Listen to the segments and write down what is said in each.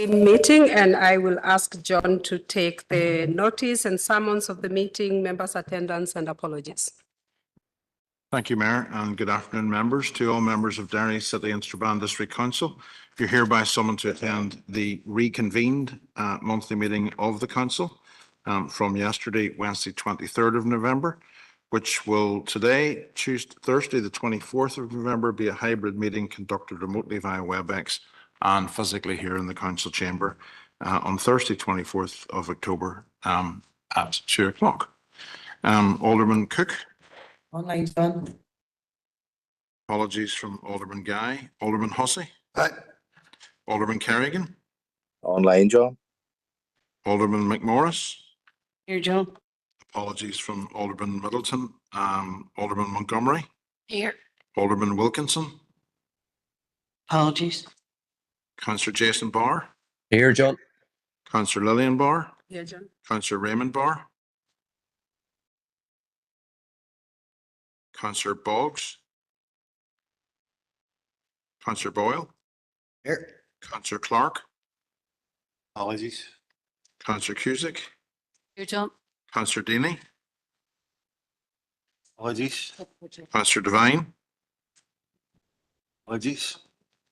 meeting, and I will ask John to take the notice and summons of the meeting, members' attendance and apologies. Thank you, Mayor, and good afternoon, members. To all members of Derry City and Strabane District Council, you're hereby summoned to attend the reconvened monthly meeting of the Council from yesterday, Wednesday, 23rd of November, which will today, Thursday, the 24th of November, be a hybrid meeting conducted remotely via WebEx and physically here in the Council chamber on Thursday, 24th of October at 2 o'clock. Alderman Cook. Online, John. Apologies from Alderman Guy. Alderman Hussey. Aye. Alderman Kerrigan. Online, John. Alderman McMorris. Here, John. Apologies from Alderman Middleton. Alderman Montgomery. Here. Alderman Wilkinson. Apologies. Councillor Jason Barr. Here, John. Councillor Lillian Barr. Here, John. Councillor Raymond Barr. Councillor Boggs. Councillor Boyle. Here. Councillor Clark. Apologies. Councillor Cusick. Here, John. Councillor Deaney. Apologies. Councillor Devine. Apologies.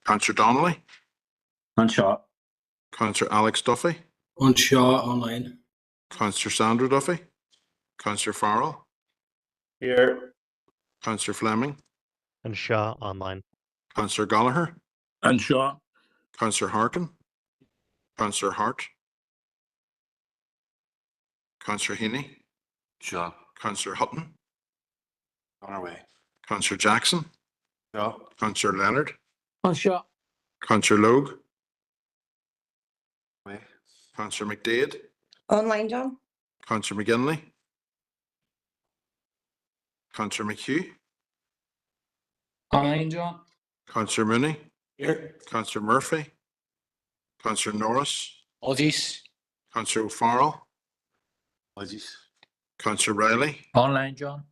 Councillor Donnelly. On shot. Councillor Alex Duffy. On Shaw online. Councillor Sandra Duffy. Councillor Farrell. Here. Councillor Fleming. And Shaw online. Councillor Gallagher. And Shaw. Councillor Harkin. Councillor Hart. Councillor Heaney. Shot. Councillor Hutton. On our way. Councillor Jackson. Shot. Councillor Leonard. On Shaw. Councillor Logue. Way. Councillor McDade. Online, John. Councillor McGinley. Councillor McHugh. Online, John. Councillor Mooney. Here. Councillor Murphy. Councillor Norris. Apologies. Councillor O'Farrell. Apologies. Councillor Riley. Online, John.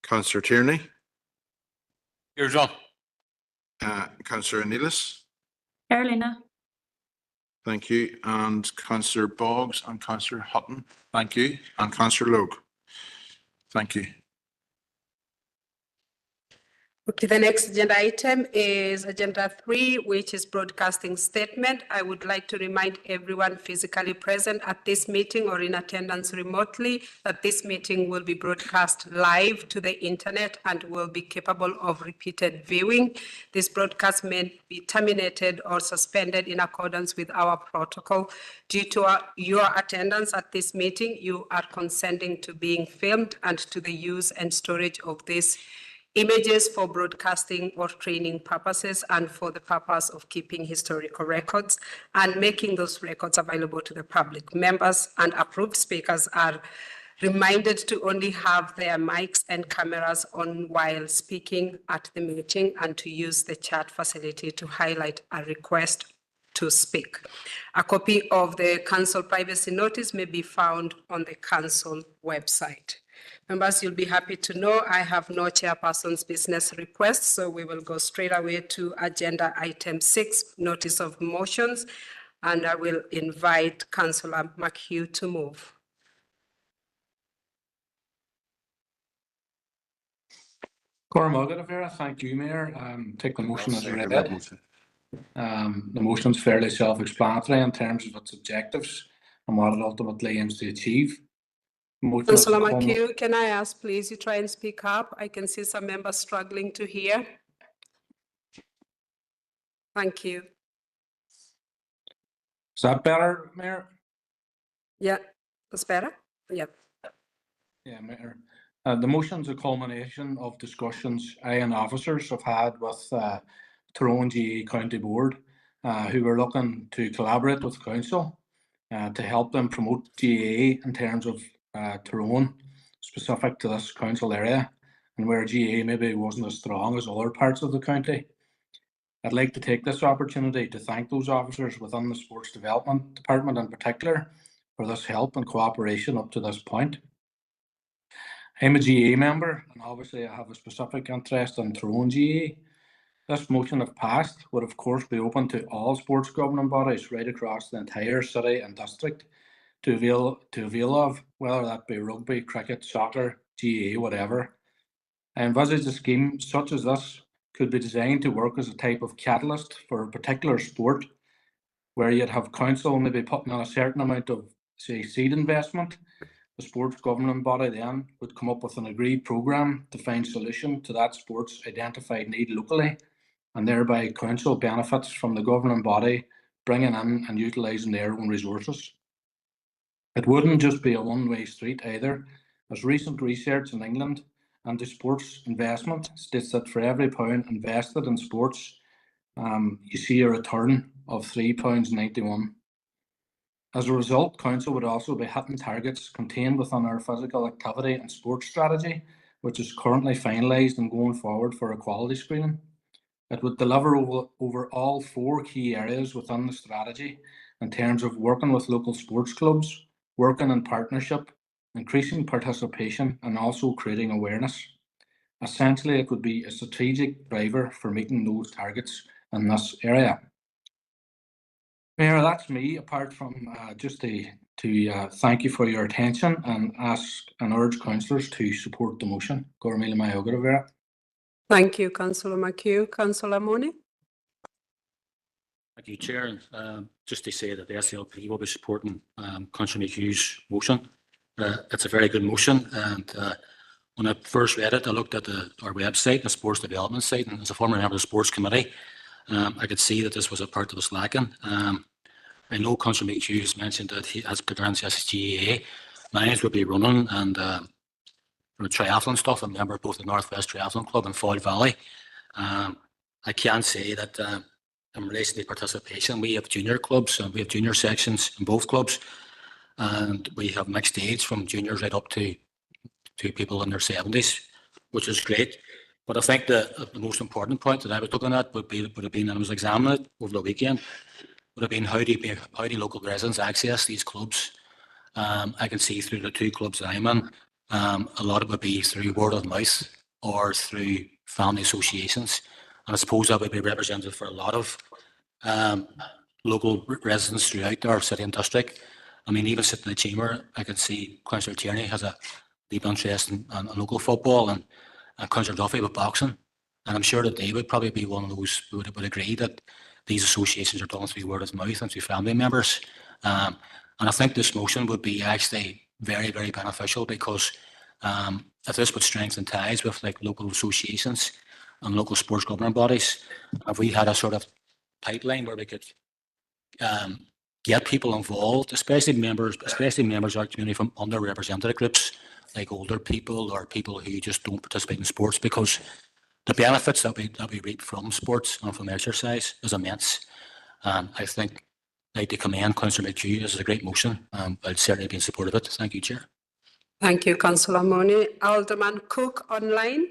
Councillor Tierney. Here, John. Councillor Anelis. Carolina. Thank you. And Councillor Boggs and Councillor Hutton. Thank you. And Councillor Logue. Thank you. Okay, the next agenda item is agenda 3, which is broadcasting statement. I would like to remind everyone physically present at this meeting or in attendance remotely that this meeting will be broadcast live to the internet and will be capable of repeated viewing. This broadcast may be terminated or suspended in accordance with our protocol. Due to your attendance at this meeting, you are consenting to being filmed and to the use and storage of these images for broadcasting or training purposes and for the purpose of keeping historical records and making those records available to the public. Members and approved speakers are reminded to only have their mics and cameras on while speaking at the meeting and to use the chat facility to highlight a request to speak. A copy of the council privacy notice may be found on the council website. Members, you'll be happy to know I have no chairperson's business requests, so we will go straight away to agenda item 6, notice of motions, and I will invite Councillor McHugh to move. Thank you, Mayor. Take the motion as read. The motion is fairly self-explanatory in terms of its objectives and what it ultimately aims to achieve. Councillor McHugh, can I ask, please, you try and speak up? I can see some members struggling to hear. Thank you. Is that better, Mayor? Yeah, that's better. Yeah. Yeah, Mayor. The motion is a culmination of discussions I and officers have had with Tyrone GA County Board, who were looking to collaborate with Council to help them promote GA in terms of Tyrone, specific to this council area, and where GA maybe wasn't as strong as other parts of the county. I'd like to take this opportunity to thank those officers within the Sports Development Department in particular for this help and cooperation up to this point. I'm a GA member, and obviously I have a specific interest in Tyrone GA. This motion, if passed, would of course be open to all sports governing bodies right across the entire city and district to avail of, whether that be rugby, cricket, soccer, GAA, whatever. I envisage a scheme such as this could be designed to work as a type of catalyst for a particular sport, where you'd have council maybe putting in a certain amount of, say, seed investment. The sports governing body then would come up with an agreed programme to find solution to that sport's identified need locally, and thereby council benefits from the governing body bringing in and utilising their own resources. It wouldn't just be a one-way street either, as recent research in England into sports investment states that for every pound invested in sports, you see a return of £3.91. As a result, council would also be hitting targets contained within our physical activity and sports strategy, which is currently finalised and going forward for a quality screening. It would deliver over all 4 key areas within the strategy in terms of working with local sports clubs, working in partnership, increasing participation, and also creating awareness. Essentially, it would be a strategic driver for meeting those targets in this area. Mayor, that's me, apart from just to thank you for your attention and ask and urge councillors to support the motion. Thank you, Councillor McHugh. Councillor Mooney. Thank you, Chair. Just to say that the SLP will be supporting Councillor McHugh's motion. It's a very good motion, and when I first read it, I looked at our website, the sports development site, and as a former member of the sports committee, I could see that this was a part that was lacking. I know Councillor McHugh has mentioned that he has concerns SGAA. Mine will be running and for triathlon stuff. I'm a member of both the Northwest Triathlon Club and Fall Valley. I can say that in relation to participation, we have junior clubs and we have junior sections in both clubs, and we have mixed age from juniors right up to people in their 70s, which is great. But I think the most important point that I was looking at would have been, and I was examining it over the weekend, would have been how do local residents access these clubs? I can see through the 2 clubs that I'm in, a lot of it would be through word of mouth or through family associations. And I suppose that would be representative for a lot of local residents throughout our city and district. I mean, even sitting in the chamber, I can see Councillor Tierney has a deep interest in local football, and Councillor Duffy with boxing. And I'm sure that they would probably be one of those who would agree that these associations are done through word of mouth and through family members. And I think this motion would be actually very, very beneficial, because if this would strengthen ties with like local associations and local sports governing bodies, if we had a sort of pipeline where we could get people involved, especially members of our community from underrepresented groups, like older people or people who just don't participate in sports, because the benefits that we reap from sports and from exercise is immense. I think I'd like to commend Councillor McHugh. This is a great motion. I'd certainly be in support of it. Thank you, Chair. Thank you, Councillor Mooney. Alderman Cook online.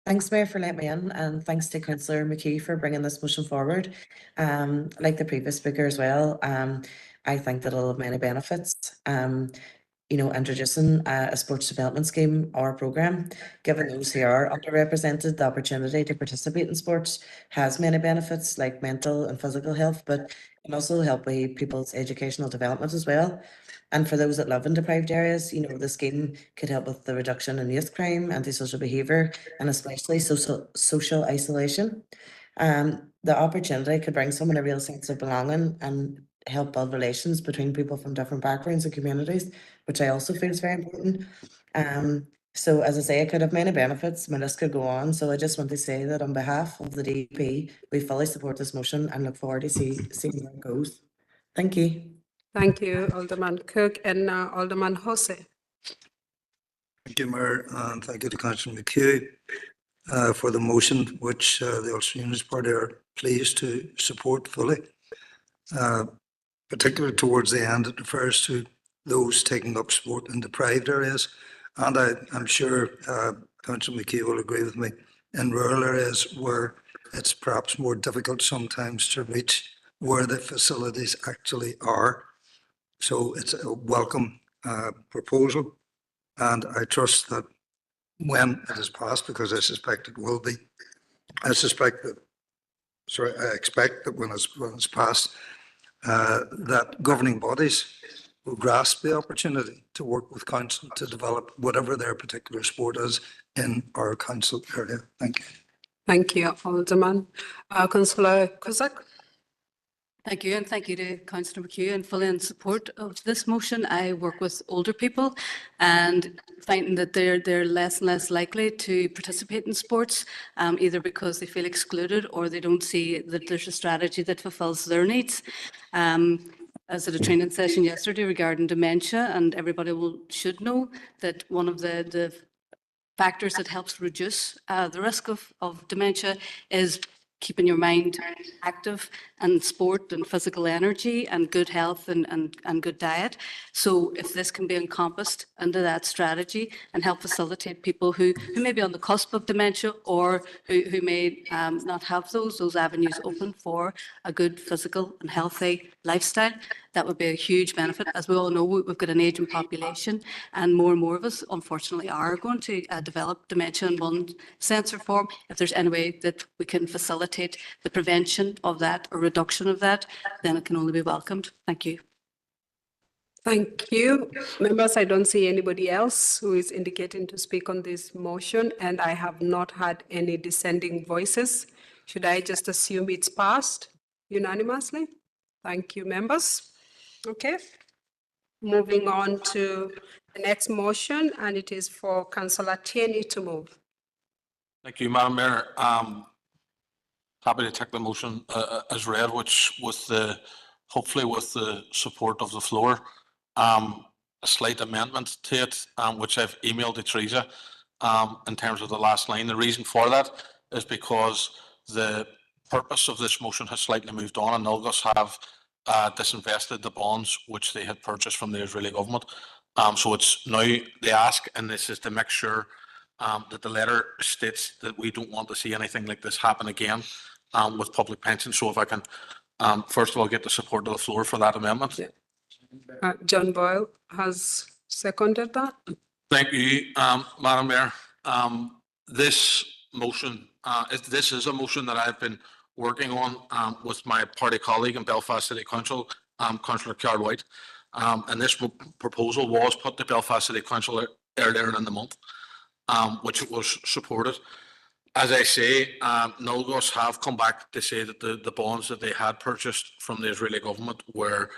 Thanks, Mayor, for letting me in, and thanks to Councillor McKee for bringing this motion forward. Like the previous speaker as well, I think that it'll have many benefits. Introducing a sports development scheme or programme, giving those who are underrepresented the opportunity to participate in sports, has many benefits like mental and physical health, but can also help with people's educational development as well. And for those that live in deprived areas, the scheme could help with the reduction in youth crime, antisocial behaviour, and especially social isolation. The opportunity could bring someone a real sense of belonging and help build relations between people from different backgrounds and communities, which I also feel is very important. So as I say, it could have many benefits. My list could go on. So I just want to say that on behalf of the DP, we fully support this motion and look forward to seeing where it goes. Thank you. Thank you, Alderman Cook, and Alderman Hosse. Thank you, Mayor, and thank you to Councillor McHugh for the motion, which the Ulster Unionist Party are pleased to support fully. Particularly towards the end, it refers to those taking up sport in deprived areas. And I'm sure Councillor McKee will agree with me, in rural areas where it's perhaps more difficult sometimes to reach where the facilities actually are. So it's a welcome proposal, and I trust that when it is passed, because I suspect it will be. I expect that when it's passed, that governing bodies will grasp the opportunity to work with council to develop whatever their particular sport is in our council area. Thank you. Thank you, Alderman. Councillor Cusack? Thank you, and thank you to Councillor McHugh, and fully in support of this motion. I work with older people and finding that they're less and less likely to participate in sports, either because they feel excluded or they don't see that there's a strategy that fulfills their needs. I was at a training session yesterday regarding dementia, and everybody should know that one of the factors that helps reduce the risk of dementia is keeping your mind active, and sport and physical energy and good health and good diet. So if this can be encompassed under that strategy and help facilitate people who may be on the cusp of dementia or who may not have those avenues open for a good physical and healthy lifestyle, that would be a huge benefit. As we all know, we've got an aging population, and more of us, unfortunately, are going to develop dementia in one sense or form. If there's any way that we can facilitate the prevention of that or reduction of that, then it can only be welcomed. Thank you. Thank you. Members, I don't see anybody else who is indicating to speak on this motion, and I have not had any dissenting voices. Should I just assume it's passed unanimously? Thank you, members. Okay. Moving on to the next motion, and it is for Councillor Tierney to move. Thank you, Madam Mayor. Happy to take the motion as read, which hopefully with the support of the floor, a slight amendment to it, which I've emailed to Teresa in terms of the last line. The reason for that is because the purpose of this motion has slightly moved on, and Nulgus have disinvested the bonds which they had purchased from the Israeli government. So it's now the ask, and this is to make sure that the letter states that we don't want to see anything like this happen again with public pensions. So if I can, first of all, get the support of the floor for that amendment. John Boyle has seconded that. Thank you, Madam Mayor. This motion, this is a motion that I've been working on with my party colleague in Belfast City Council, Councillor Carl White. And this proposal was put to Belfast City Council earlier in the month, which was supported. As I say, Nulgus have come back to say that the bonds that they had purchased from the Israeli government were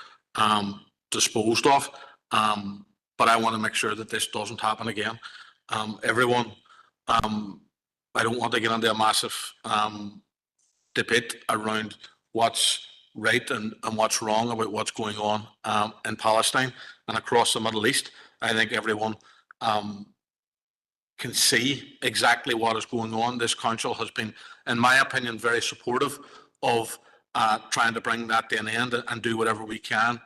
disposed of. But I want to make sure that this doesn't happen again. Everyone, I don't want to get into a massive debate around what's right and what's wrong about what's going on in Palestine and across the Middle East. I think everyone can see exactly what is going on. This council has been, in my opinion, very supportive of trying to bring that to an end and do whatever we can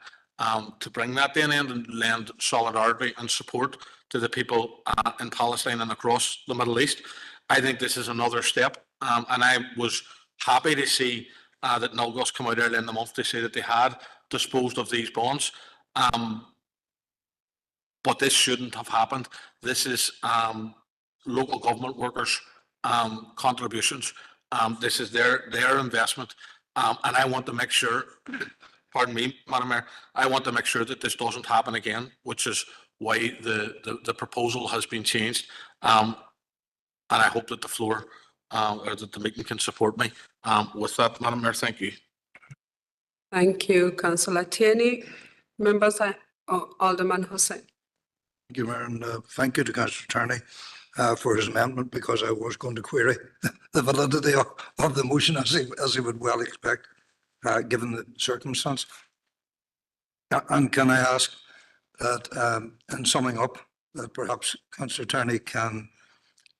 to bring that to an end and lend solidarity and support to the people in Palestine and across the Middle East. I think this is another step, and I was happy to see that Nulgus come out early in the month to say that they had disposed of these bonds. But this shouldn't have happened. This is local government workers' contributions. This is their investment, and I want to make sure, pardon me, Madam Mayor, I want to make sure that this doesn't happen again, which is why the proposal has been changed. And I hope that the floor or that the meeting can support me with that, Madam Mayor. Thank you. Thank you, Councillor Tierney. Members, Alderman Hussain. Thank you, Mayor, and thank you to Councillor Tierney for his amendment, because I was going to query the validity of the motion, as he would well expect, given the circumstance. And can I ask that, in summing up, that perhaps Councillor Tierney can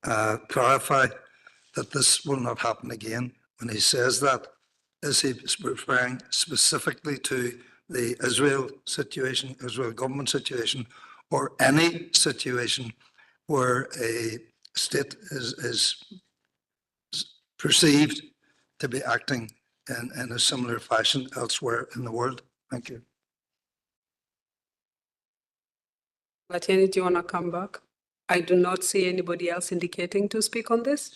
clarify that this will not happen again? When he says that, is he referring specifically to the Israel situation, Israel government situation, or any situation where a state is perceived to be acting in a similar fashion elsewhere in the world? Thank you. Tierney, do you want to come back? I do not see anybody else indicating to speak on this.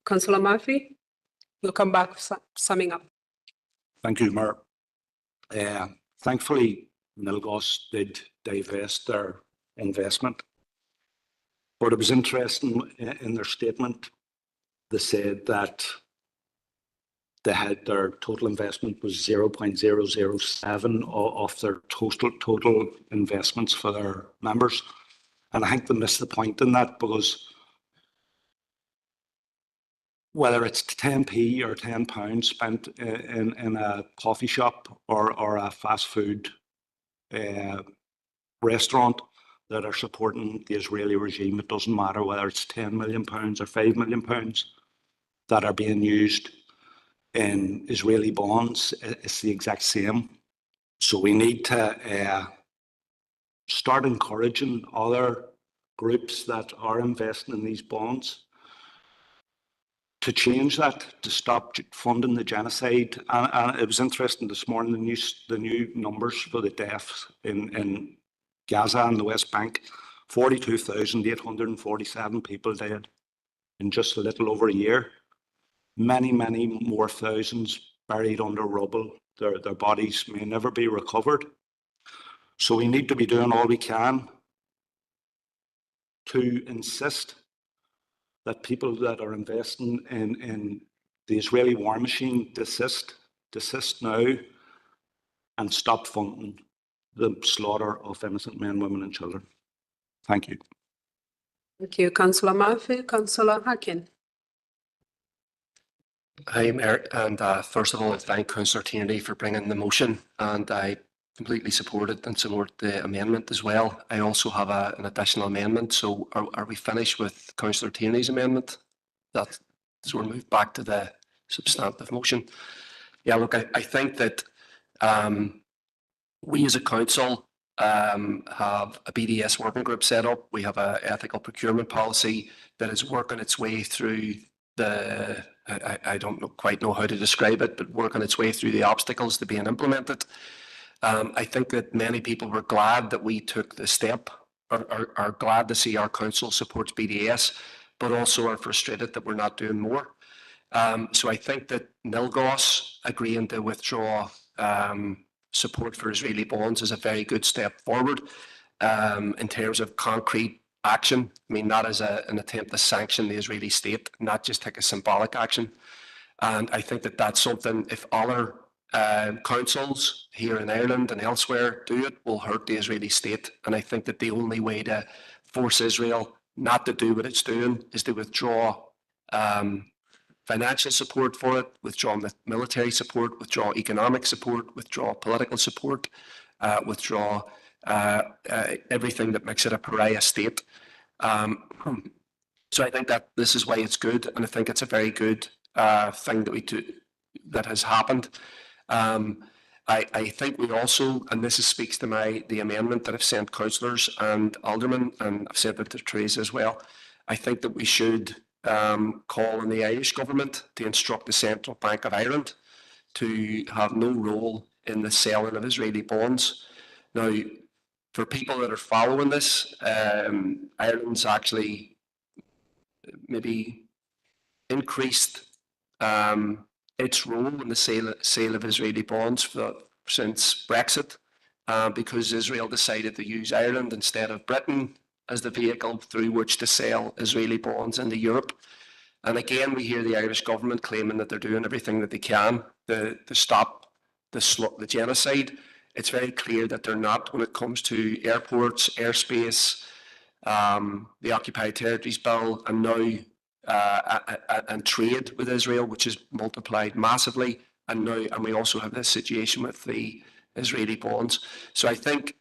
Councillor Murphy, we'll come back summing up. Thank you, Mayor. Thankfully, Nilgos did divest their investment, but it was interesting in their statement. They said that they had their total investment was 0.007 of their total investments for their members. And I think they missed the point in that, because whether it's 10p or £10 spent in a coffee shop or a fast food restaurant that are supporting the Israeli regime, it doesn't matter whether it's £10 million or £5 million that are being used in Israeli bonds. It's the exact same. So we need to start encouraging other groups that are investing in these bonds to change that, to stop funding the genocide. And it was interesting this morning, the new numbers for the deaths in Gaza and the West Bank. 42,847 people dead in just a little over a year. Many, many more thousands buried under rubble. Their bodies may never be recovered. So we need to be doing all we can to insist that people that are investing in the Israeli war machine desist now and stop funding the slaughter of innocent men, women and children. Thank you. Thank you, Councillor Murphy. Councillor Harkin. Hi, Mayor, and first of all, I thank Councillor Tierney for bringing the motion, and I completely support it and support the amendment as well. I also have an additional amendment. So are we finished with Councillor Tierney's amendment? So we're moved back to the substantive motion. Yeah, look, I think that we as a council have a BDS working group set up. We have an ethical procurement policy that is working its way through I don't quite know how to describe it, but working its way through the obstacles to being implemented. I think that many people were glad that we took the step, are glad to see our council supports BDS, but also are frustrated that we're not doing more. So I think that Nilgos agreeing to withdraw support for Israeli bonds is a very good step forward in terms of concrete action. I mean, not as an attempt to sanction the Israeli state, not just take a symbolic action. And I think that that's something, if other councils here in Ireland and elsewhere do it, will hurt the Israeli state. And I think that the only way to force Israel not to do what it's doing is to withdraw financial support for it, withdraw military support, withdraw economic support, withdraw political support, withdraw everything that makes it a pariah state. So I think that this is why it's good, and I think it's a very good thing that we do that has happened. I think we also, and this speaks to the amendment that I've sent councillors and aldermen, and I've sent it to Teresa as well. I think that we should call on the Irish government to instruct the Central Bank of Ireland to have no role in the selling of Israeli bonds. Now, for people that are following this, Ireland's actually maybe increased its role in the sale of Israeli bonds since Brexit, because Israel decided to use Ireland instead of Britain as the vehicle through which to sell Israeli bonds into Europe. And again, we hear the Irish government claiming that they're doing everything that they can to stop the genocide. It's very clear that they're not when it comes to airports, airspace, the Occupied Territories Bill, and now and trade with Israel, which is multiplied massively. And we also have this situation with the Israeli bonds. So I think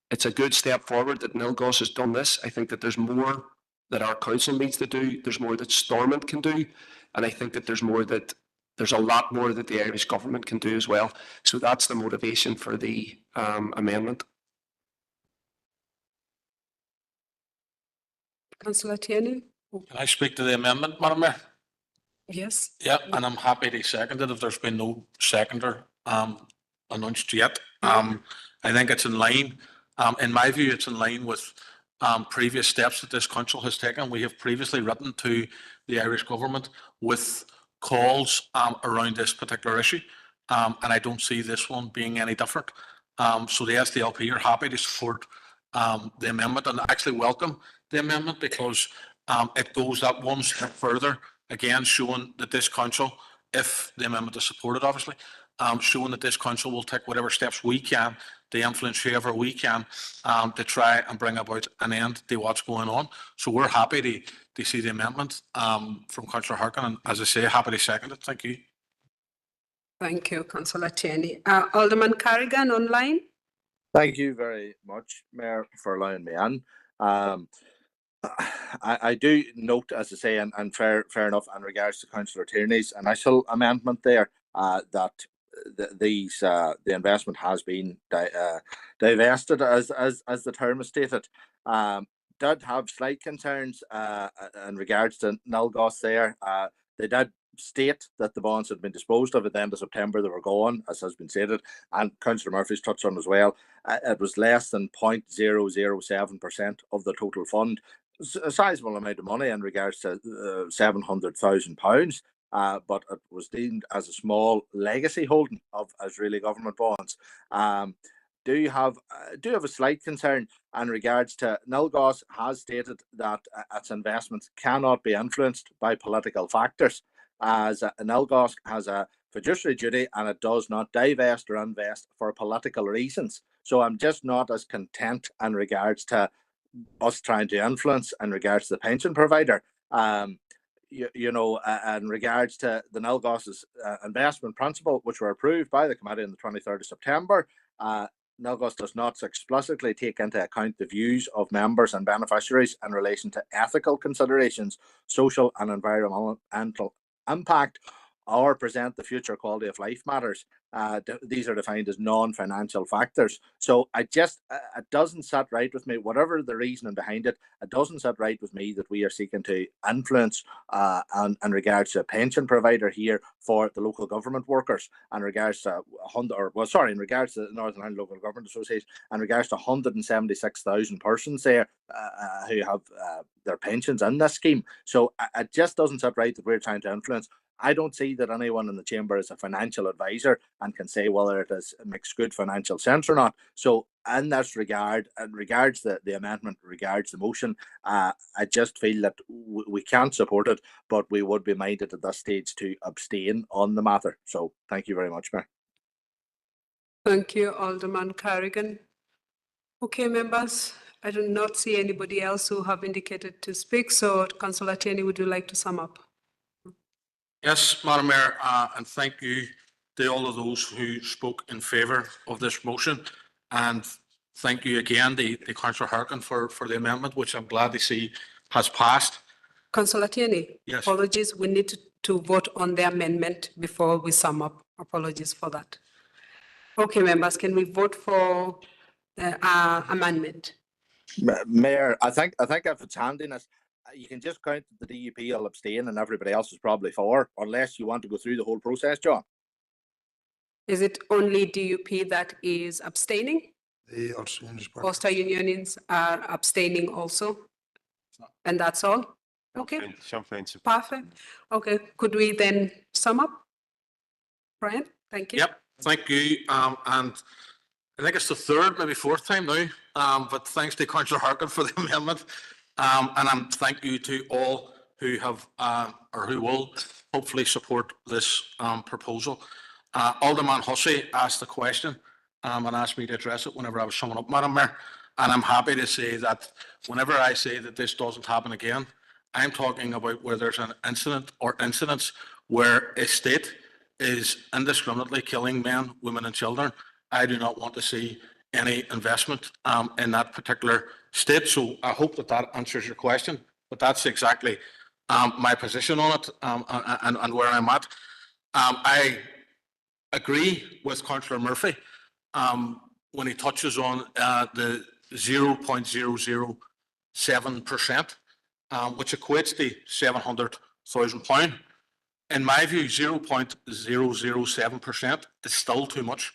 it's a good step forward that Nilgos has done this. I think that there's more that our council needs to do. There's more that Stormont can do. And I think that there's a lot more that the Irish government can do as well. So that's the motivation for the amendment. Councillor Tierney? Can I speak to the amendment, Madam Mayor? Yes. Yeah, and I'm happy to second it if there's been no seconder announced yet. I think it's in line. In my view, it's in line with previous steps that this council has taken. We have previously written to the Irish government with calls around this particular issue, and I don't see this one being any different. So the SDLP are happy to support the amendment and actually welcome the amendment because it goes that one step further, again showing that this council, if the amendment is supported obviously, showing that this council will take whatever steps we can to influence whoever we can to try and bring about an end to what's going on. So we're happy to see the amendment from Councillor Harkin, and as I say, happy to second it. Thank you. Thank you, Councillor Cheney. Alderman Carrigan online. Thank you very much, Mayor, for allowing me in. I do note, as I say, and fair enough in regards to Councillor Tierney's initial amendment there, that the investment has been divested, as the term is stated. Did have slight concerns in regards to Nilgos there. They did state that the bonds had been disposed of at the end of September. They were gone, as has been stated, and Councillor Murphy's touched on as well. It was less than 0.007% of the total fund. A sizable amount of money in regards to £700,000, but it was deemed as a small legacy holding of Israeli government bonds. Do have a slight concern in regards to Nilgos has stated that its investments cannot be influenced by political factors, as Nilgos has a fiduciary duty and it does not divest or invest for political reasons. So I'm just not as content in regards to us trying to influence in regards to the pension provider. In regards to the Nilgos's investment principle, which were approved by the committee on the 23rd of September, Nilgos does not explicitly take into account the views of members and beneficiaries in relation to ethical considerations, social and environmental impact, or present the future quality of life matters. These are defined as non-financial factors. So it doesn't sit right with me, whatever the reasoning behind it, it doesn't sit right with me that we are seeking to influence in regards to a pension provider here for the local government workers, in regards to in regards to the Northern Ireland Local Government Association, in regards to 176,000 persons there who have their pensions in this scheme. So it just doesn't sit right that we're trying to influence. I don't see that anyone in the chamber is a financial advisor and can say whether it makes good financial sense or not. So in this regard, in regards to the amendment, regards the motion, I just feel that we can't support it, but we would be minded at this stage to abstain on the matter. So thank you very much, Mayor. Thank you, Alderman Carrigan. Okay, members, I do not see anybody else who have indicated to speak. So Councillor Tierney, would you like to sum up? Yes, Madam Mayor, and thank you to all of those who spoke in favour of this motion, and thank you again to Councillor Harkin for the amendment, which I'm glad to see has passed. Councillor Tierney, yes. Apologies, we need to vote on the amendment before we sum up. Apologies for that. Okay, members, can we vote for the amendment? Mayor, I think if it's handiness, you can just count that the DUP will abstain and everybody else is probably for, unless you want to go through the whole process, John. Is it only DUP that is abstaining? The Ulster Ulster Unionians are abstaining also? And that's all? Okay. Perfect. Okay, could we then sum up? Brian, thank you. Yep, thank you. And I think it's the third, maybe fourth time now, but thanks to Councillor Harkin for the amendment. And thank you to all who have or who will hopefully support this proposal. Alderman Hussey asked the question and asked me to address it whenever I was summing up, Madam Mayor. And I'm happy to say that whenever I say that this doesn't happen again, I'm talking about where there's an incident or incidents where a state is indiscriminately killing men, women and children. I do not want to see any investment in that particular state. So I hope that answers your question, but that's exactly my position on it and where I'm at. I agree with Councillor Murphy when he touches on the 0.007%, which equates to £700,000. In my view, 0.007% is still too much.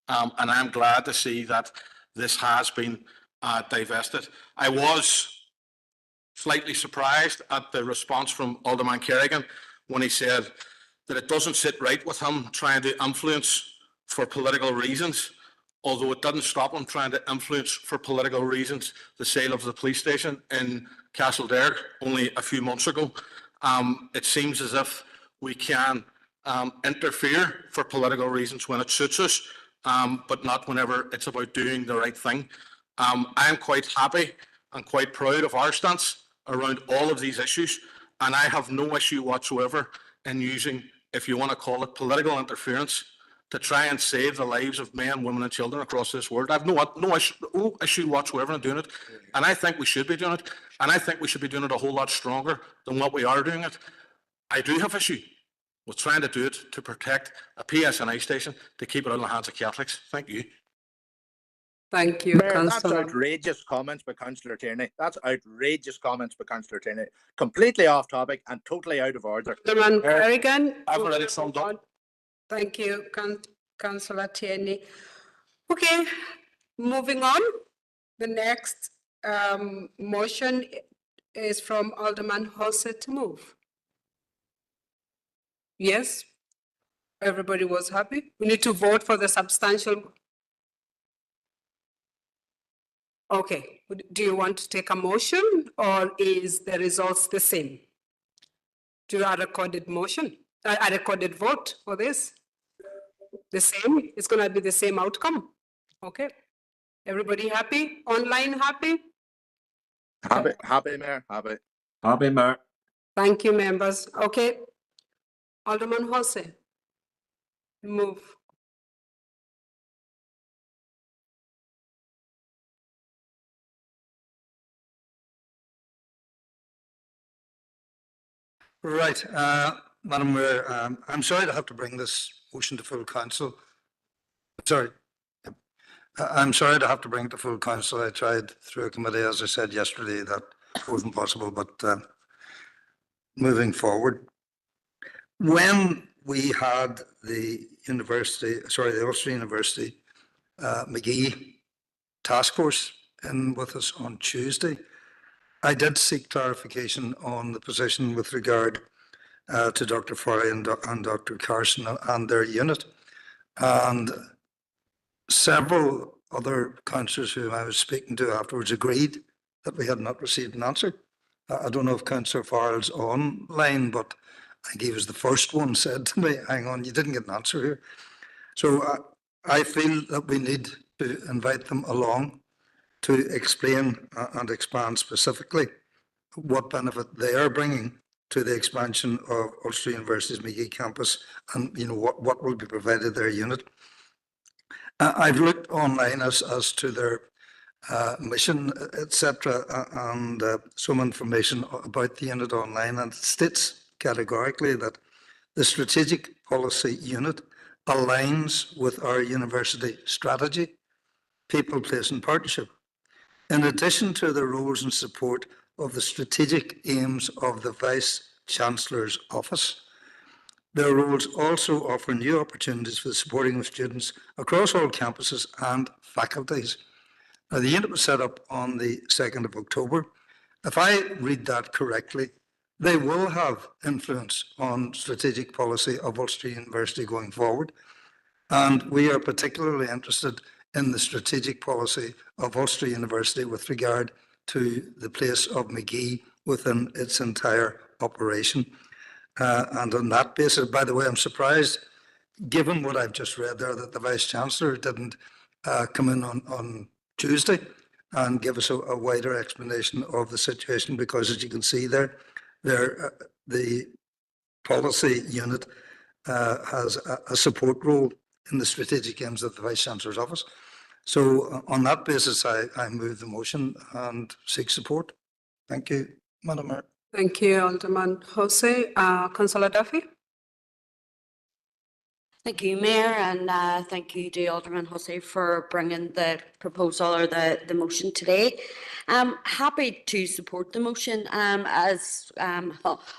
And I'm glad to see that this has been divested. I was slightly surprised at the response from Alderman Kerrigan when he said that it doesn't sit right with him trying to influence for political reasons, although it didn't stop him trying to influence for political reasons the sale of the police station in Castledare only a few months ago. It seems as if we can interfere for political reasons when it suits us, but not whenever it's about doing the right thing. I'm quite happy and quite proud of our stance around all of these issues, and I have no issue whatsoever in using, if you want to call it, political interference to try and save the lives of men, women and children across this world. I have no issue whatsoever in doing it, and I think we should be doing it, and I think we should be doing it a whole lot stronger than what we are doing it. I do have issue with trying to do it to protect a PSNI station, to keep it out of the hands of Catholics. Thank you. Thank you, Mayor, that's Councillor. outrageous comments by Councillor Tierney. That's outrageous comments by Councillor Tierney. Completely off topic and totally out of order. Alderman Kerrigan. I've already summed up. Thank you, Councillor Tierney. Okay, moving on. The next motion is from Alderman Hosse to move. Yes, everybody was happy. We need to vote for the substantial. Okay, do you want to take a motion or is the results the same? Do you have a recorded motion, a recorded vote for this? The same, it's gonna be the same outcome. Okay, everybody happy? Online happy? Happy, Mayor, happy. Happy, Mayor. Thank you, members. Okay. Alderman Hosse, move. Right, Madam Mayor, I'm sorry to have to bring this motion to full council. Sorry. I'm sorry to have to bring it to full council. I tried through a committee, as I said yesterday, that wasn't possible, but moving forward. When we had the Ulster University McGee task force in with us on Tuesday, I did seek clarification on the position with regard to Dr. Farley and Dr. Carson and their unit. And several other councillors who I was speaking to afterwards agreed that we had not received an answer. I don't know if Councillor Farrell's online, but I think he was the first one said to me, hang on, you didn't get an answer here. So I feel that we need to invite them along to explain and expand specifically what benefit they are bringing to the expansion of Ulster University's McGee campus and what will be provided their unit. I've looked online as to their mission, etc., and some information about the unit online, and it states categorically that the strategic policy unit aligns with our university strategy, people, place and partnership. In addition to the roles and support of the strategic aims of the Vice-Chancellor's Office, their roles also offer new opportunities for the supporting of students across all campuses and faculties. Now, the unit was set up on the 2nd of October. If I read that correctly, they will have influence on strategic policy of Ulster University going forward. And we are particularly interested in the strategic policy of Ulster University with regard to the place of McGee within its entire operation. And on that basis, by the way, I'm surprised, given what I've just read there, that the Vice-Chancellor didn't come in on Tuesday and give us a wider explanation of the situation, because as you can see there, the policy unit has a support role in the strategic aims of the Vice-Chancellor's Office. So on that basis, I move the motion and seek support. Thank you, Madam Mayor. Thank you, Alderman Hosse. Councillor Duffy? Thank you, Mayor, and thank you to Alderman Hussey for bringing the proposal or the motion today. I'm happy to support the motion. As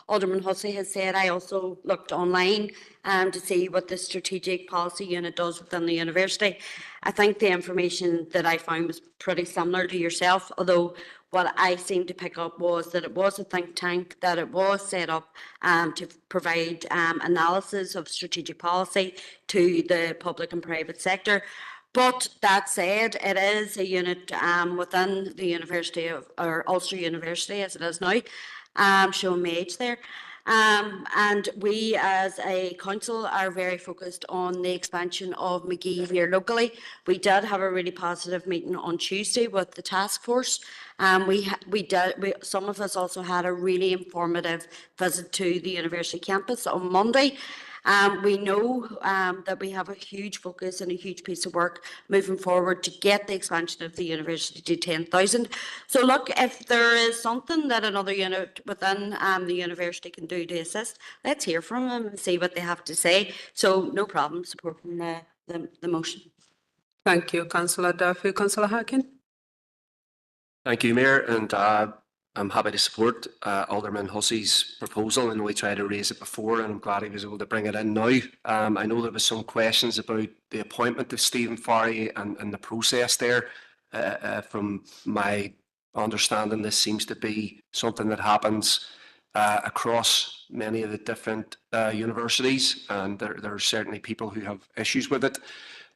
Alderman Hussey has said, I also looked online to see what the strategic policy unit does within the university. I think the information that I found was pretty similar to yourself, although what I seemed to pick up was that it was a think tank, that it was set up to provide analysis of strategic policy to the public and private sector. But that said, it is a unit within the University of, or Ulster University as it is now, showing my age there. And we as a council are very focused on the expansion of McGee here locally. We did have a really positive meeting on Tuesday with the task force. Some of us also had a really informative visit to the university campus on Monday. We know that we have a huge focus and a huge piece of work moving forward to get the expansion of the university to 10,000. So look, if there is something that another unit within the university can do to assist, let's hear from them and see what they have to say. So no problem supporting the motion. Thank you, Councillor Duffy. Councillor Harkin. Thank you, Mayor, and I'm happy to support Alderman Hussey's proposal, and we tried to raise it before, and I'm glad he was able to bring it in now. I know there was some questions about the appointment of Stephen Farry and the process there. From my understanding, this seems to be something that happens across many of the different universities, and there are certainly people who have issues with it.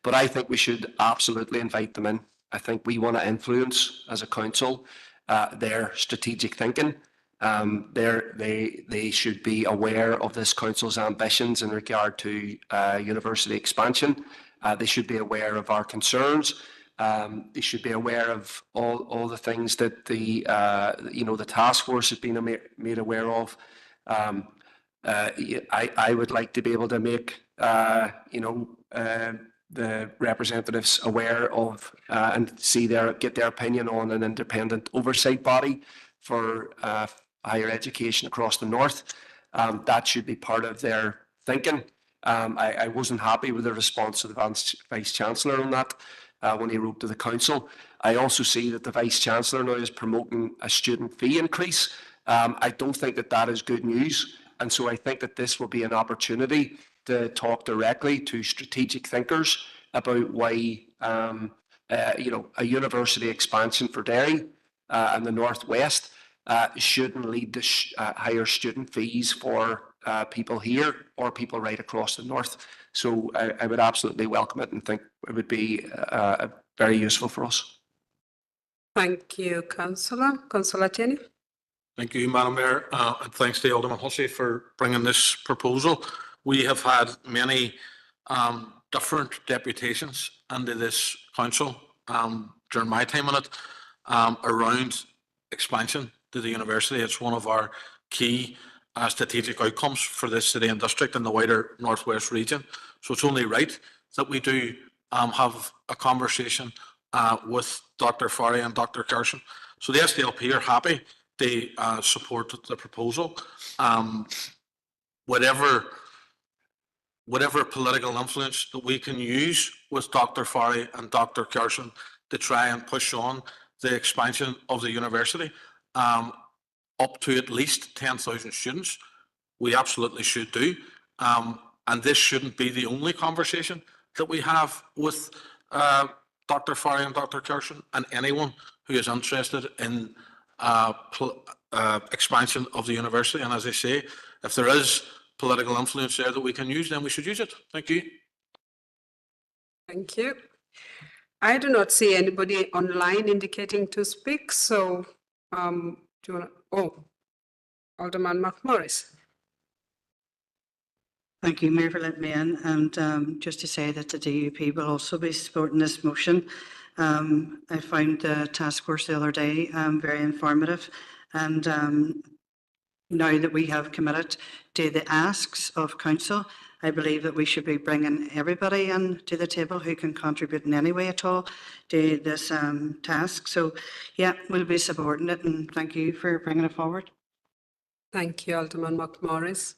But I think we should absolutely invite them in. I think we want to influence as a council their strategic thinking. They should be aware of this council's ambitions in regard to university expansion. They should be aware of our concerns. They should be aware of all the things that the task force has been made aware of. I would like to be able to make the representatives aware of and get their opinion on an independent oversight body for higher education across the north. That should be part of their thinking. I wasn't happy with the response of the Vice Chancellor on that when he wrote to the council. I also see that the Vice Chancellor now is promoting a student fee increase. I don't think that is good news, and so I think that this will be an opportunity to talk directly to strategic thinkers about why a university expansion for Derry and the Northwest shouldn't lead to higher student fees for people here or people right across the north. So I would absolutely welcome it and think it would be very useful for us. Thank you, Councillor. Councillor Cheney. Thank you, Madam Mayor, and thanks to Alderman Hussey for bringing this proposal. We have had many different deputations into this council during my time on it around expansion to the university. It's one of our key strategic outcomes for this city and district and the wider Northwest region. So it's only right that we do have a conversation with Dr. Farry and Dr. Carson. So the SDLP are happy to support the proposal. Whatever political influence that we can use with Dr. Farry and Dr. Carson to try and push on the expansion of the university up to at least 10,000 students, we absolutely should do. And this shouldn't be the only conversation that we have with Dr. Farry and Dr. Carson, and anyone who is interested in expansion of the university. And as I say, if there is political influence there that we can use, then we should use it. Thank you. Thank you. I do not see anybody online indicating to speak, so do you want to, Alderman McMorris. Thank you, Mayor, for letting me in. And just to say that the DUP will also be supporting this motion. I found the task force the other day very informative. And now that we have committed to the asks of council, I believe that we should be bringing everybody in to the table who can contribute in any way at all to this task. So, yeah, we'll be supporting it, and thank you for bringing it forward. Thank you, Alderman McMorris.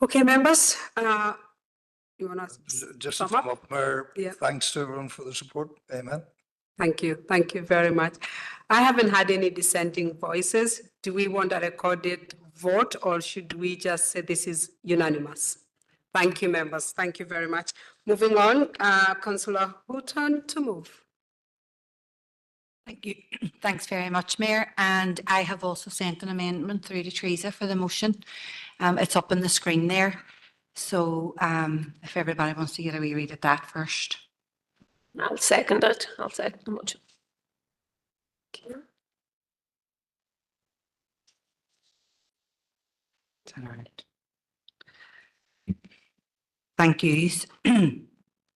Okay, members, You want to Just to sum sum up, Mayor, Yeah. thanks to everyone for the support. Amen. Thank you. Thank you very much. I haven't had any dissenting voices. Do we want a recorded vote or should we just say this is unanimous? Thank you, members. Thank you very much. Moving on, Councillor Houghton to move. Thank you. Thanks very much, Mayor. And I have also sent an amendment through to Teresa for the motion. It's up on the screen there. So if everybody wants to get a wee read at that first. I'll second it. I'll second the motion. Okay. All right. Thank you.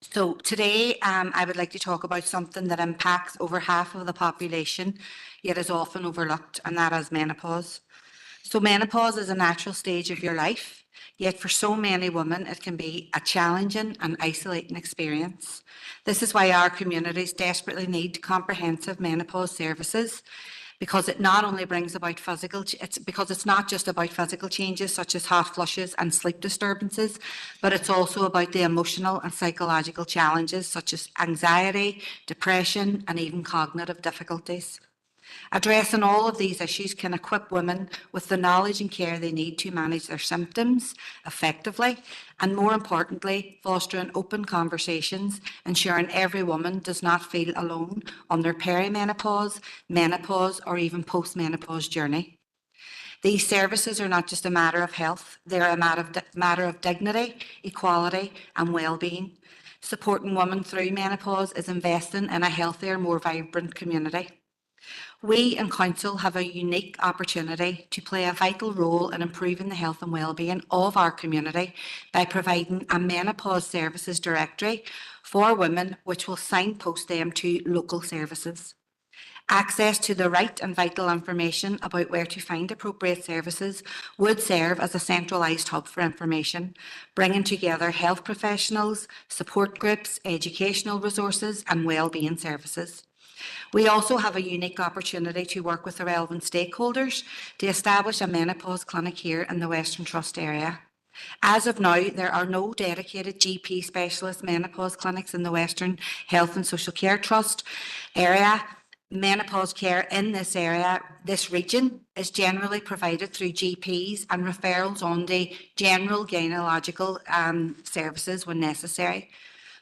So today I would like to talk about something that impacts over half of the population, yet is often overlooked, and that is menopause. So menopause is a natural stage of your life, yet for so many women it can be a challenging and isolating experience. This is why our communities desperately need comprehensive menopause services, because it not only brings about it's not just about physical changes such as hot flushes and sleep disturbances, but it's also about the emotional and psychological challenges such as anxiety, depression, and even cognitive difficulties. Addressing all of these issues can equip women with the knowledge and care they need to manage their symptoms effectively, and more importantly, fostering open conversations, ensuring every woman does not feel alone on their perimenopause, menopause, or even postmenopause journey. These services are not just a matter of health, they're a matter of dignity, equality, and well-being. Supporting women through menopause is investing in a healthier, more vibrant community. We in Council have a unique opportunity to play a vital role in improving the health and wellbeing of our community by providing a menopause services directory for women, which will signpost them to local services. Access to the right and vital information about where to find appropriate services would serve as a centralised hub for information, bringing together health professionals, support groups, educational resources and wellbeing services. We also have a unique opportunity to work with the relevant stakeholders to establish a menopause clinic here in the Western Trust area. As of now, there are no dedicated GP specialist menopause clinics in the Western Health and Social Care Trust area. Menopause care in this region is generally provided through GPs and referrals on to general gynecological services when necessary.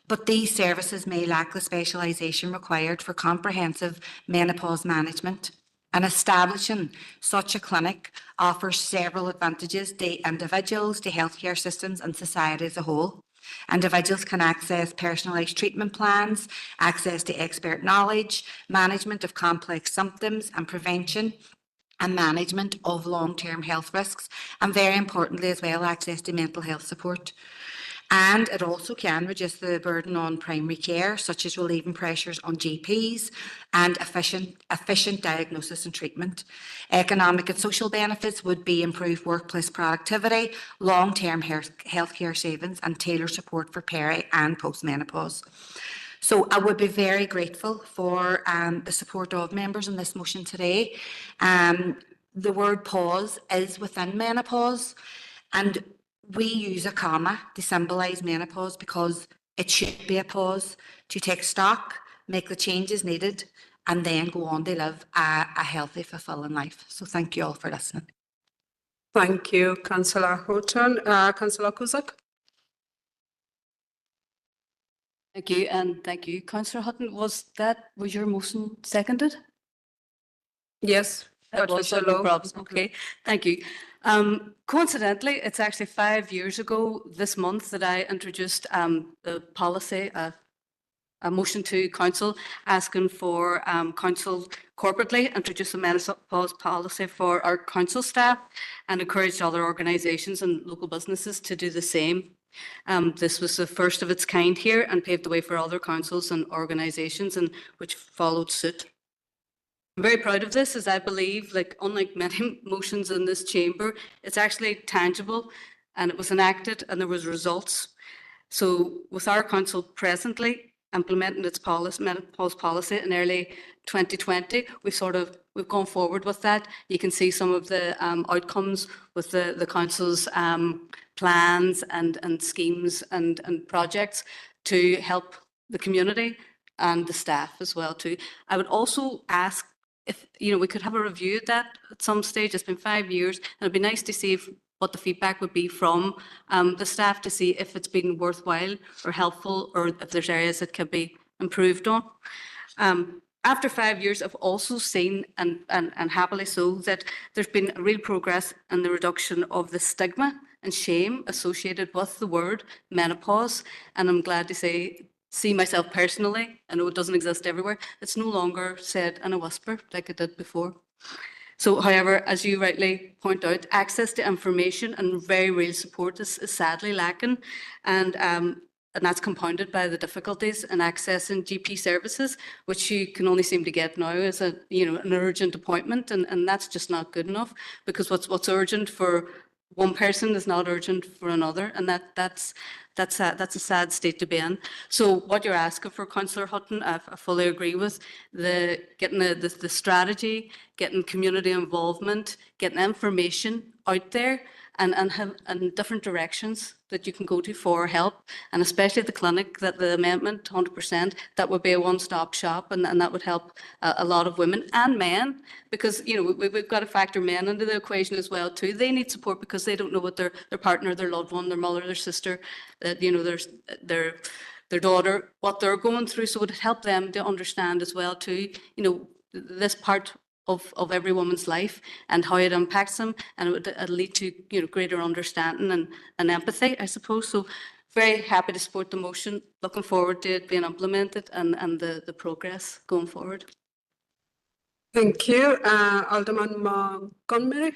But these services may lack the specialisation required for comprehensive menopause management. And establishing such a clinic offers several advantages to individuals, to healthcare systems and society as a whole. Individuals can access personalised treatment plans, access to expert knowledge, management of complex symptoms and prevention and management of long-term health risks, and very importantly as well, access to mental health support. And it also can reduce the burden on primary care, such as relieving pressures on GPs and efficient diagnosis and treatment. Economic and social benefits would be improved workplace productivity, long-term healthcare savings and tailored support for peri and postmenopause. So I would be very grateful for the support of members on this motion today. The word pause is within menopause, and we use a comma to symbolise menopause because it should be a pause to take stock, make the changes needed, and then go on to live a healthy, fulfilling life. So thank you all for listening. Thank you, Councillor Houghton. Councillor Cusack? Thank you, and thank you, Councillor Hutton. Was your motion seconded? Yes. That was no problem. Okay, thank you. Coincidentally, it's actually 5 years ago this month that I introduced the policy, a motion to Council asking for Council corporately introduce a menopause policy for our Council staff and encouraged other organisations and local businesses to do the same. This was the first of its kind here and paved the way for other councils and organisations which followed suit. I'm very proud of this, as I believe, unlike many motions in this chamber, it's actually tangible and it was enacted and there was results. So with our council presently implementing its menopause policy in early 2020, we've we've gone forward with that. You can see some of the outcomes with the council's plans and schemes and projects to help the community and the staff as well too. I would also ask if, you know, we could have a review of that at some stage. It's been 5 years, and it'd be nice to see what the feedback would be from the staff, to see if it's been worthwhile or helpful, or if there's areas that could be improved on. After 5 years, I've also seen, and happily so, that there's been real progress in the reduction of the stigma and shame associated with the word menopause. And I'm glad to see myself personally, I know it doesn't exist everywhere, it's no longer said in a whisper like it did before. So, however, as you rightly point out, access to information and very real support is sadly lacking, and that's compounded by the difficulties in accessing GP services, which you can only seem to get now as an urgent appointment, and that's just not good enough, because what's urgent for one person is not urgent for another, and that's a sad state to be in. So what you're asking for, Councillor Hutton, I fully agree with. Getting the strategy, getting community involvement, getting information out there, and different directions that you can go to for help, and especially the clinic, that the amendment 100%, that would be a one-stop shop, and that would help a lot of women and men, because we've got to factor men into the equation as well too. They need support because they don't know what their partner, their loved one, their mother, their sister, their daughter, what they're going through. So it would help them to understand as well too, this part of every woman's life and how it impacts them, and it would lead to greater understanding and empathy, I suppose. So very happy to support the motion, looking forward to it being implemented and the progress going forward. Thank you. Alderman Montgomery.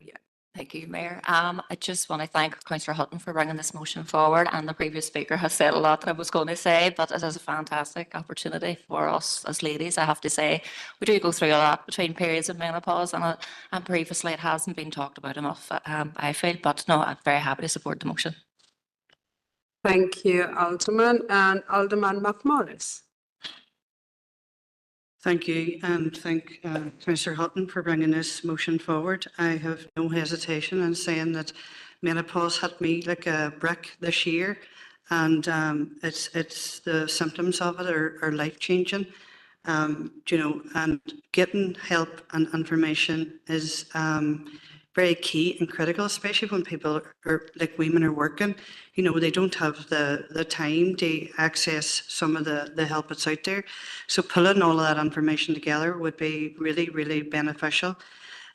Yeah. Thank you, Mayor. I just want to thank Councillor Hutton for bringing this motion forward, and the previous speaker has said a lot that I was going to say, but it is a fantastic opportunity for us as ladies. I have to say, we do go through a lot between periods of menopause, and previously it hasn't been talked about enough, I feel, but no, I'm very happy to support the motion. Thank you, Alderman. And Alderman McMorris. Thank you, and thank Councillor Hutton for bringing this motion forward. I have no hesitation in saying that menopause hit me like a brick this year, and it's the symptoms of it are life-changing. And getting help and information is very key and critical, especially when people are, like women, are working. They don't have the time to access some of the help that's out there. So pulling all of that information together would be really, really beneficial.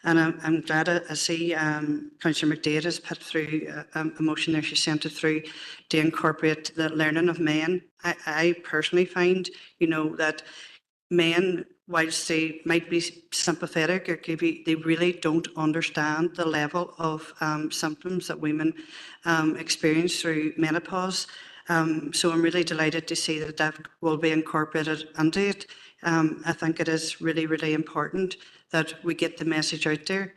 And I'm glad I see Councillor McDade has put through a motion there. She sent it through to incorporate the learning of men. I personally find, that men, whilst they might be sympathetic or they really don't understand the level of symptoms that women experience through menopause. So I'm really delighted to see that will be incorporated into it. I think it is really, really important that we get the message out there.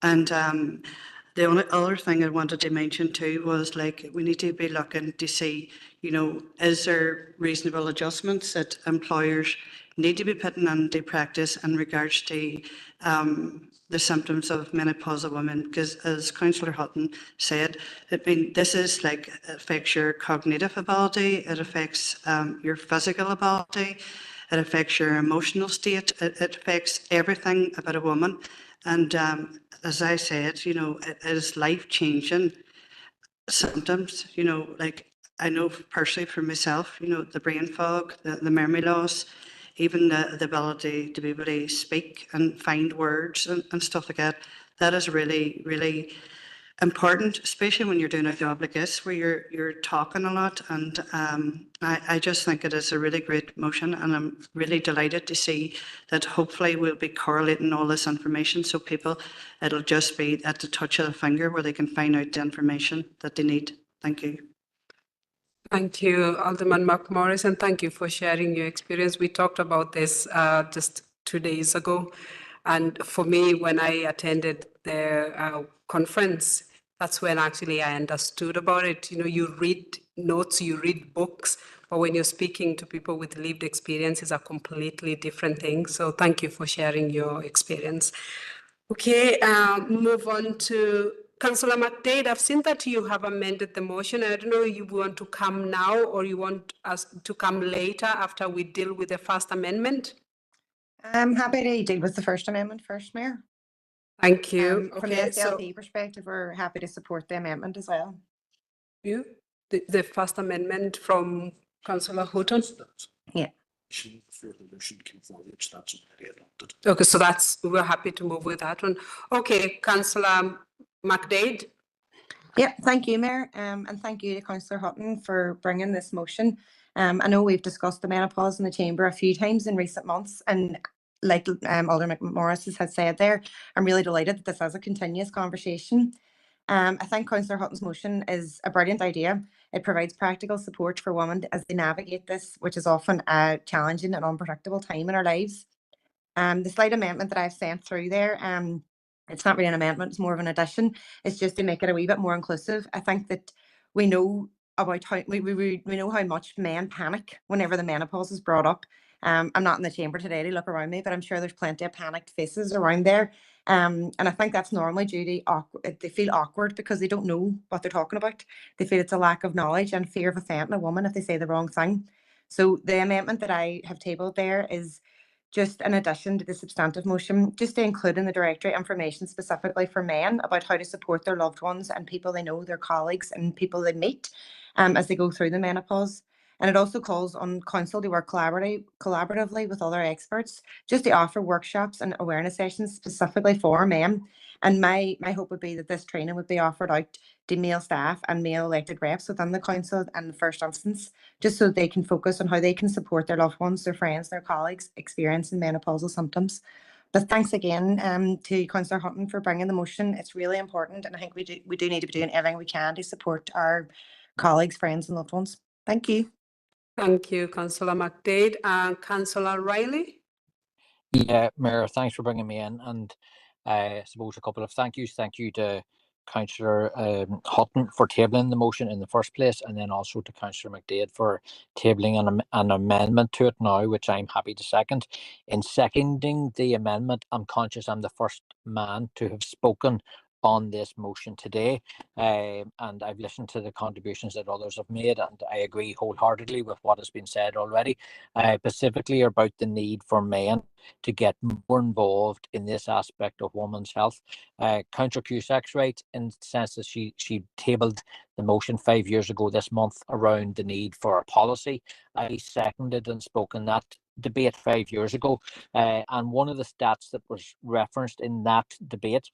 And the only other thing I wanted to mention too was, we need to be looking to see, is there reasonable adjustments that employers need to be putting into practice in regards to the symptoms of menopausal women? Because as Councillor Hutton said, this is it affects your cognitive ability, it affects your physical ability, it affects your emotional state, it affects everything about a woman. And as I said, it is life-changing symptoms. I know personally for myself, the brain fog, the memory loss, even the ability to be able to speak and find words and stuff like that. That is really, really important, especially when you're doing a job like this, where you're talking a lot. And I just think it is a really great motion, and I'm really delighted to see that hopefully we'll be correlating all this information, so it'll just be at the touch of the finger where they can find out the information that they need. Thank you. Thank you, Alderman McMorris, and thank you for sharing your experience. We talked about this just 2 days ago. And for me, when I attended the conference, that's when actually I understood about it. You know, you read notes, you read books, but when you're speaking to people with lived experience, it's a completely different thing. So thank you for sharing your experience. Okay, move on to Councillor McDade. I've seen that you have amended the motion. I don't know if you want to come now or you want us to come later after we deal with the first amendment. I'm happy to deal with the First Amendment first, Mayor. Thank you. From the Okay, SLP perspective, we're happy to support the amendment as well. you, the First Amendment from Councillor Houghton? Yeah. Okay, so we're happy to move with that one. Okay, Councillor McDade. Yeah, thank you, Mayor, and thank you to Councillor Hutton for bringing this motion. I know we've discussed the menopause in the chamber a few times in recent months, and like Alderman McMorris has said there, I'm really delighted that this is a continuous conversation. I think Councillor Hutton's motion is a brilliant idea. It provides practical support for women as they navigate this, which is often a challenging and unpredictable time in our lives. The slight amendment that I've sent through there, it's not really an amendment, it's more of an addition. It's just to make it a wee bit more inclusive. I think that we know about how we know how much men panic whenever the menopause is brought up. I'm not in the chamber today to look around me, but I'm sure there's plenty of panicked faces around there. And I think that's normally due to they feel awkward because they don't know what they're talking about. They feel it's a lack of knowledge and fear of offending a woman if they say the wrong thing. So the amendment that I have tabled there is just in addition to the substantive motion, just to include in the directory information specifically for men about how to support their loved ones and people they know, their colleagues and people they meet as they go through the menopause. And it also calls on council to work collaboratively with other experts, just to offer workshops and awareness sessions specifically for men. And my hope would be that this training would be offered out to male staff and male elected reps within the council in the first instance, just so they can focus on how they can support their loved ones, their friends, their colleagues experiencing menopausal symptoms. But thanks again to Councillor Hutton for bringing the motion. It's really important, and I think we do need to be doing everything we can to support our colleagues, friends and loved ones. Thank you. Thank you, Councillor McDade. Councillor Riley. Yeah, Mayor, thanks for bringing me in, and I suppose a couple of thank yous. Thank you to Councillor Hutton for tabling the motion in the first place, and then also to Councillor McDade for tabling an amendment to it now, which I'm happy to second. In seconding the amendment, I'm conscious I'm the first man to have spoken on this motion today, and I've listened to the contributions that others have made, and I agree wholeheartedly with what has been said already, specifically about the need for men to get more involved in this aspect of women's health. Councillor Cusack's right in the sense that she tabled the motion 5 years ago this month around the need for a policy. I seconded and spoke in that debate 5 years ago, and one of the stats that was referenced in that debate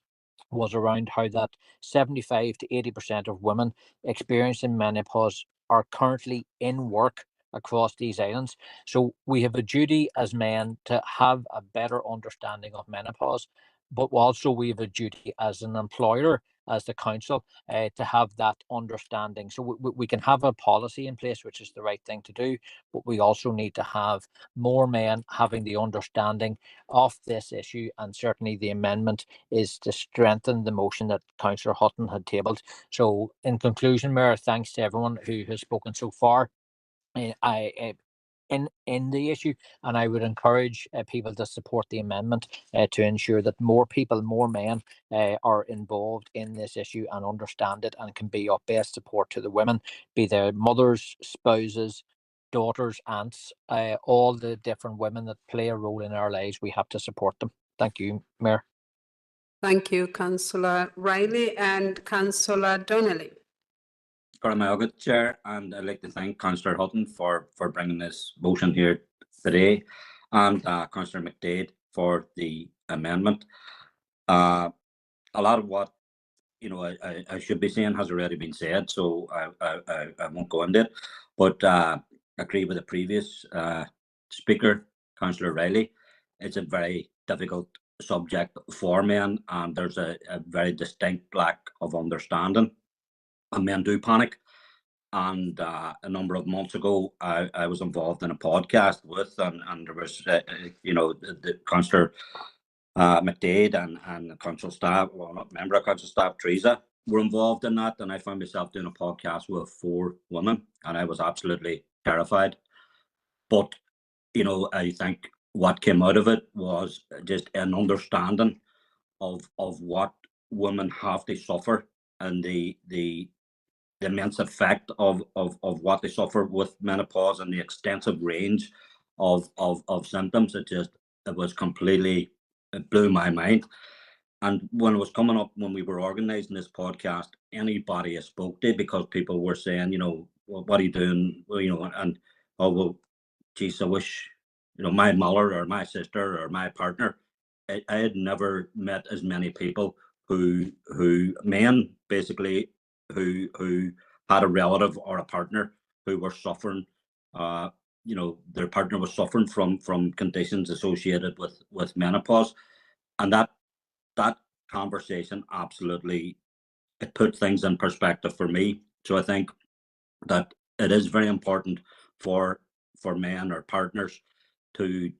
was around how that 75 to 80% of women experiencing menopause are currently in work across these islands. So we have a duty as men to have a better understanding of menopause, but also we have a duty as an employer, as the council, to have that understanding. So we can have a policy in place, which is the right thing to do, but we also need to have more men having the understanding of this issue, and certainly the amendment is to strengthen the motion that Councillor Hutton had tabled. So in conclusion, Mayor, thanks to everyone who has spoken so far in the issue, and I would encourage people to support the amendment to ensure that more people, more men are involved in this issue and understand it and can be of best support to the women, be they mothers, spouses, daughters, aunts, all the different women that play a role in our lives. We have to support them. Thank you, Mayor. Thank you, Councillor Riley. And Councillor Donnelly. Chair, and I'd like to thank Councillor Hutton for bringing this motion here today, and Councillor McDade for the amendment. A lot of what I should be saying has already been said, so I won't go into it. But agree with the previous speaker, Councillor Riley. It's a very difficult subject for men, and there's a very distinct lack of understanding. And men do panic. And a number of months ago, I was involved in a podcast and there was, the Councillor McDade and the council staff, well, not member of council staff, Teresa, were involved in that, and I found myself doing a podcast with 4 women, and I was absolutely terrified. But, you know, I think what came out of it was just an understanding of what women have to suffer, and the immense effect of what they suffer with menopause, and the extensive range of symptoms. It was completely, it blew my mind. And when it was coming up, when we were organising this podcast, anybody I spoke to, because people were saying, you know, well, what are you doing? Well, you know, and oh well, geez, I wish, you know, my mother or my sister or my partner. I had never met as many people who men basically who had a relative or a partner who were suffering. You know, their partner was suffering from conditions associated with menopause, and that conversation absolutely, it put things in perspective for me. So I think that it is very important for men or partners to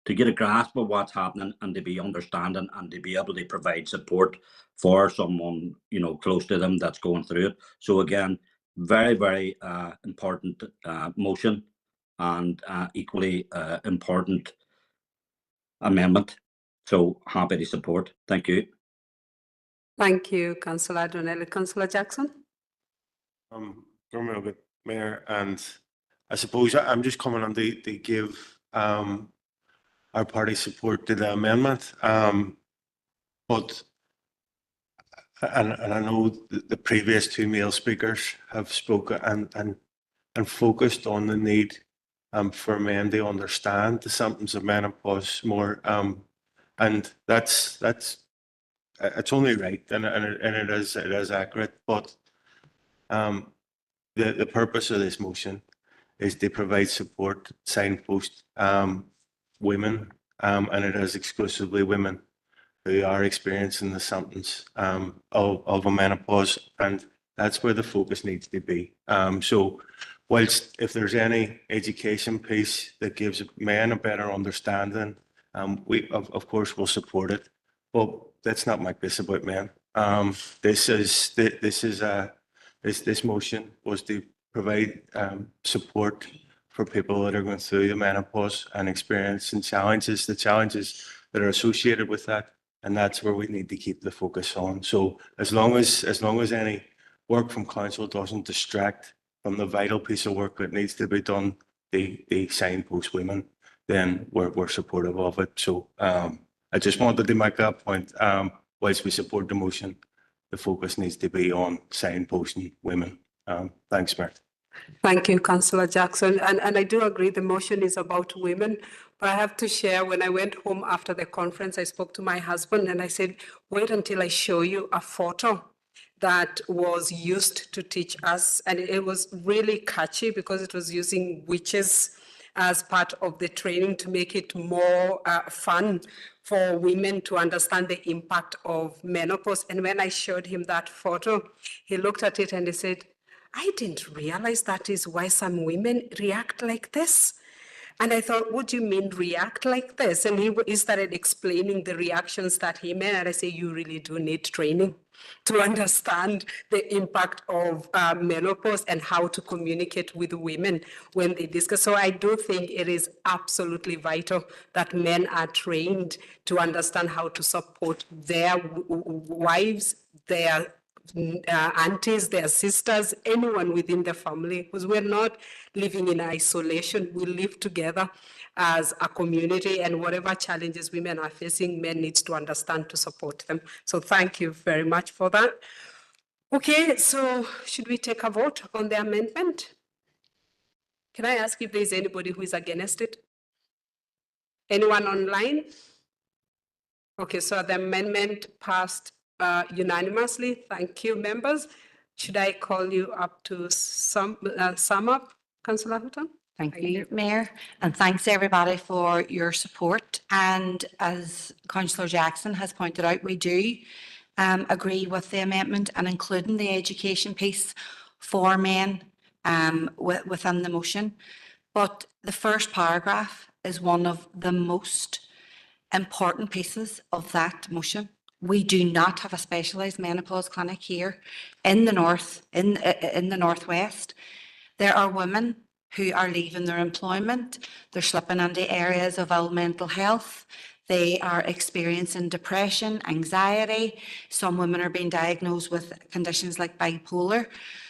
get a grasp of what's happening, and to be understanding, and to be able to provide support for someone, you know, close to them that's going through it. So again, very, very important motion, and equally important amendment. So happy to support. Thank you. Thank you, Councillor Donnelly. Councillor Jackson? Mayor, and I suppose I'm just coming on to give our party support to the amendment. But I know the previous 2 male speakers have spoken and focused on the need for men to understand the symptoms of menopause more, and that's it's only right, and it is accurate. But the purpose of this motion is to provide support, signpost women, and it is exclusively women who are experiencing the symptoms of a menopause, and that's where the focus needs to be. So whilst if there's any education piece that gives men a better understanding, we of course will support it, but let's not make this about men. This motion was to provide support for people that are going through the menopause and experiencing challenges, the challenges that are associated with that, and that's where we need to keep the focus on. So as long as any work from council doesn't distract from the vital piece of work that needs to be done, the signpost women, then we're supportive of it. So I just wanted to make that point. Whilst we support the motion, the focus needs to be on signposting women. Thanks, Mayor. Thank you, Councillor Jackson. And I do agree the motion is about women. But I have to share, when I went home after the conference, I spoke to my husband and I said, wait until I show you a photo that was used to teach us. And it was really catchy because it was using witches as part of the training to make it more fun for women to understand the impact of menopause. And when I showed him that photo, he looked at it and he said, I didn't realize that is why some women react like this. And I thought, what do you mean react like this? And he started explaining the reactions that he made. And I say, you really do need training to understand the impact of menopause and how to communicate with women when they discuss. So I do think it is absolutely vital that men are trained to understand how to support their wives, their aunties, their sisters, anyone within the family, because we're not living in isolation. We live together as a community, and whatever challenges women are facing, men needs to understand to support them. So thank you very much for that. Okay, so should we take a vote on the amendment? Can I ask if there's anybody who is against it? Anyone online? Okay, so the amendment passed unanimously. Thank you, members. Should I call you up to sum up, Councillor Houghton? Thank you, Mayor, and thanks everybody for your support. And as Councillor Jackson has pointed out, we do agree with the amendment and including the education piece for men within the motion. But the first paragraph is one of the most important pieces of that motion. We do not have a specialised menopause clinic here in the north, in the northwest. There are women who are leaving their employment. They're slipping into areas of ill mental health. They are experiencing depression, anxiety. Some women are being diagnosed with conditions like bipolar.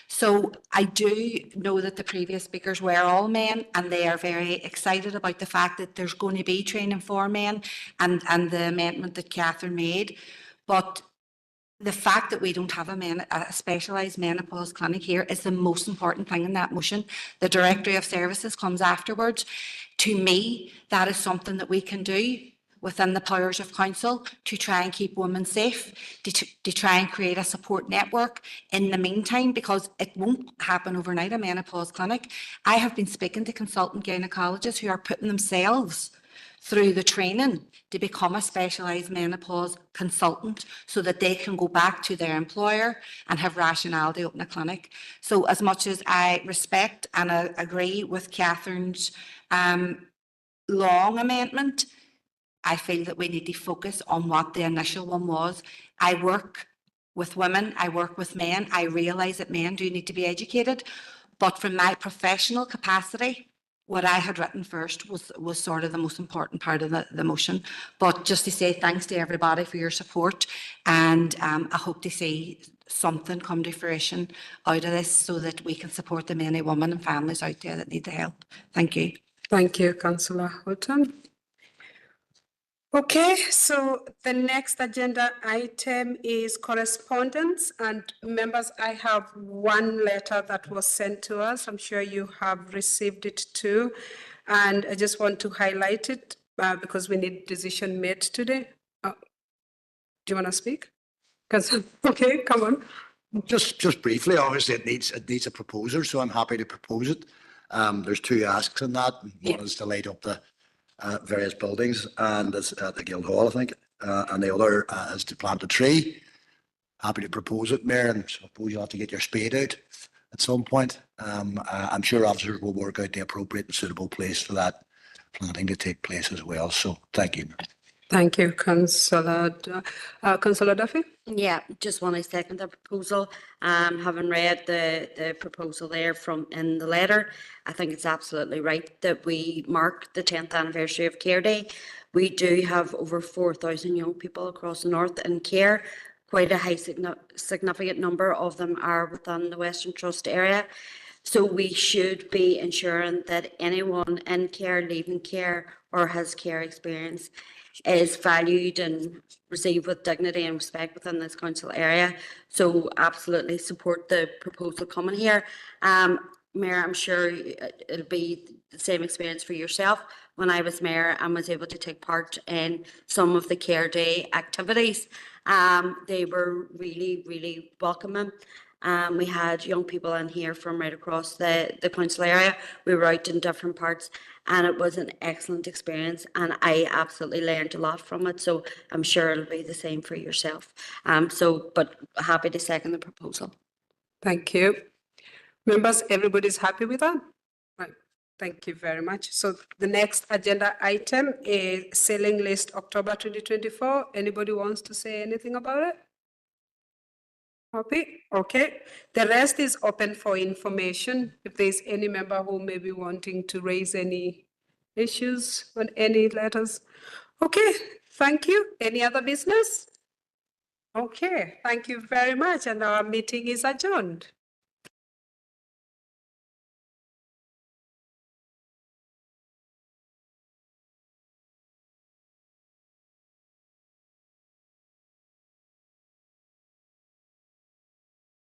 So I do know that the previous speakers were all men, and they are very excited about the fact that there's going to be training for men and the amendment that Catherine made. But the fact that we don't have a specialised menopause clinic here is the most important thing in that motion. The Directory of Services comes afterwards. To me, that is something that we can do within the powers of council to try and keep women safe, to try and create a support network in the meantime, because it won't happen overnight, a menopause clinic. I have been speaking to consultant gynecologists who are putting themselves through the training to become a specialised menopause consultant so that they can go back to their employer and have rationale to open a clinic. So as much as I respect and agree with Catherine's long amendment, I feel that we need to focus on what the initial one was. I work with women, I work with men. I realise that men do need to be educated, but from my professional capacity, what I had written first was sort of the most important part of the motion. But just to say thanks to everybody for your support, and I hope to see something come to fruition out of this so that we can support the many women and families out there that need the help. Thank you. Thank you, Councillor Houghton. Okay, so the next agenda item is correspondence, and members, I have one letter that was sent to us. I'm sure you have received it too, and I just want to highlight it because we need decision made today. Do you want to speak? Okay, come on. Just briefly, obviously it needs a proposer, so I'm happy to propose it. There's two asks in that. One is to light up the various buildings, and it's at the Guildhall, I think, and the other is to plant a tree. Happy to propose it, Mayor, and suppose you'll have to get your spade out at some point. I'm sure officers will work out the appropriate and suitable place for that planting to take place as well. So thank you. Thank you, Councillor Duffy. Yeah, just want to second the proposal. Having read the proposal there from in the letter, I think it's absolutely right that we mark the 10th anniversary of Care Day. We do have over 4,000 young people across the north in care. Quite a high significant number of them are within the Western Trust area. So we should be ensuring that anyone in care, leaving care, or has care experience is valued and received with dignity and respect within this council area. So absolutely support the proposal coming here. Mayor, I'm sure it'll be the same experience for yourself. When I was mayor and was able to take part in some of the Care Day activities, they were really, really welcoming. We had young people in here from right across the council area. We were out in different parts, and it was an excellent experience, and I absolutely learned a lot from it. So I'm sure it'll be the same for yourself. But happy to second the proposal. Thank you. Members, everybody's happy with that? Right. Thank you very much. So the next agenda item is selling list October 2024. Anybody wants to say anything about it? Copy? Okay. The rest is open for information. If there's any member who may be wanting to raise any issues on any letters. Okay, thank you. Any other business? Okay, thank you very much, and our meeting is adjourned.